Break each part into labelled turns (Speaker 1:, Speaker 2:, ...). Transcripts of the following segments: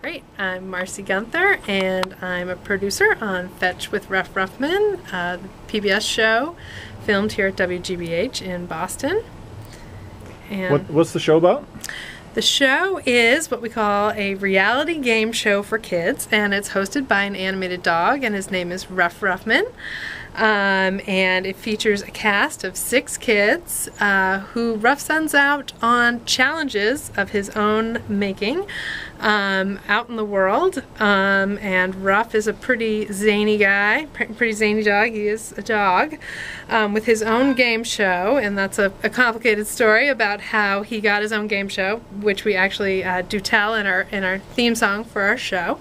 Speaker 1: Great. I'm Marcy Gunther, and I'm a producer on Fetch with Ruff Ruffman, the PBS show filmed here at WGBH in Boston. And
Speaker 2: what's the show about?
Speaker 1: the show is what we call a reality game show for kids, and it's hosted by an animated dog, and his name is Ruff Ruffman. And it features a cast of 6 kids who Ruff sends out on challenges of his own making out in the world. And Ruff is a pretty zany guy, pretty zany dog. He is a dog with his own game show, and that's a complicated story about how he got his own game show, which we actually do tell in our theme song for our show.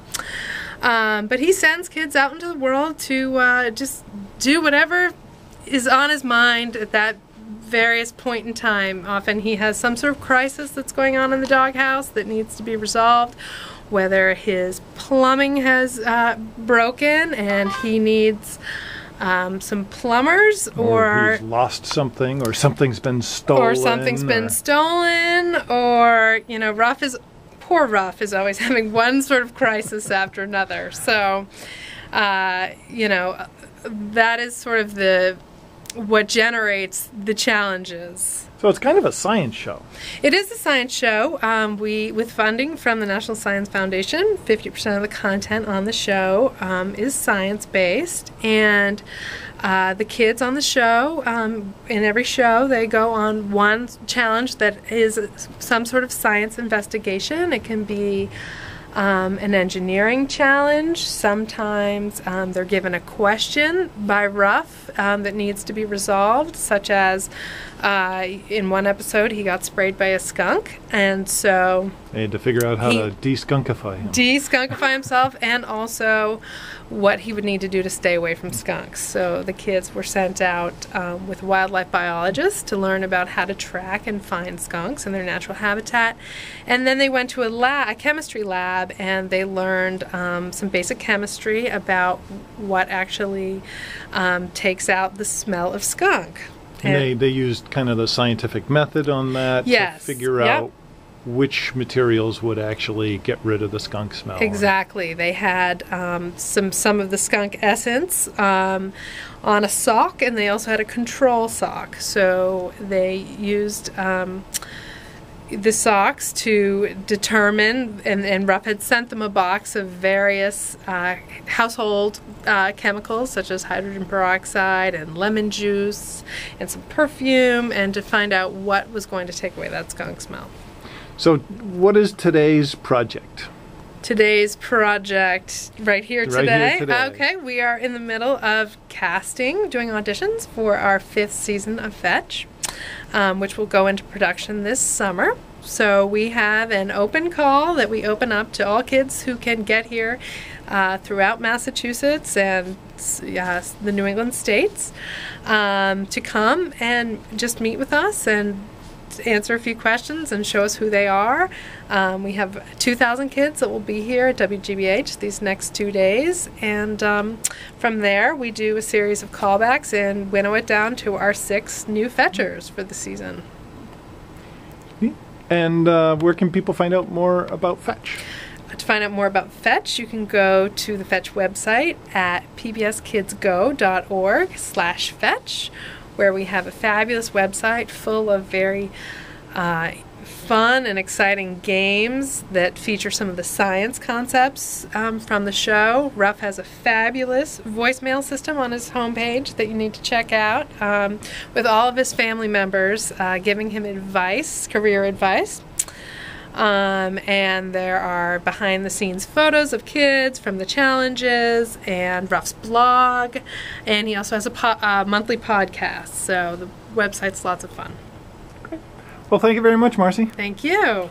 Speaker 1: But he sends kids out into the world to just do whatever is on his mind at that various point in time. Often he has some sort of crisis that's going on in the doghouse that needs to be resolved, whether his plumbing has broken and he needs some plumbers, or
Speaker 2: he's lost something, or something's been stolen.
Speaker 1: Or you know, poor Ruff is always having one sort of crisis after another. So, you know, that is sort of what generates the challenges.
Speaker 2: So it's kind of a science show.
Speaker 1: It is a science show. With funding from the National Science Foundation, 50% of the content on the show is science-based, and the kids on the show, in every show, they go on one challenge that is some sort of science investigation. It can be an engineering challenge. Sometimes they're given a question by Ruff that needs to be resolved, such as in one episode he got sprayed by a skunk, and so
Speaker 2: they had to figure out how to de-skunkify him.
Speaker 1: De-skunkify himself, and also what he would need to do to stay away from skunks. So the kids were sent out with wildlife biologists to learn about how to track and find skunks in their natural habitat. And then they went to a chemistry lab, and they learned some basic chemistry about what actually takes out the smell of skunk.
Speaker 2: And they used kind of the scientific method on that to figure out which materials would actually get rid of the skunk smell.
Speaker 1: Exactly. They had some of the skunk essence on a sock, and they also had a control sock. So they used the socks to determine, and Ruff had sent them a box of various household chemicals, such as hydrogen peroxide and lemon juice and some perfume, and to find out what was going to take away that skunk smell.
Speaker 2: So what is today's project?
Speaker 1: Today's project right here today.
Speaker 2: Today.
Speaker 1: Okay, we are in the middle of casting, doing auditions for our 5th season of Fetch, which will go into production this summer. So we have an open call that we open up to all kids who can get here throughout Massachusetts and the New England states to come and just meet with us and answer a few questions and show us who they are. We have 2,000 kids that will be here at WGBH these next 2 days, and from there we do a series of callbacks and winnow it down to our 6 new fetchers for the season.
Speaker 2: And where can people find out more about Fetch?
Speaker 1: To find out more about Fetch, you can go to the Fetch website at pbskidsgo.org/fetch, where we have a fabulous website full of very fun and exciting games that feature some of the science concepts from the show. Ruff has a fabulous voicemail system on his homepage that you need to check out, with all of his family members giving him advice, career advice. And there are behind-the-scenes photos of kids from the challenges, and Ruff's blog, and he also has a monthly podcast, so the website's lots of fun.
Speaker 2: Well, thank you very much, Marcy.
Speaker 1: Thank you.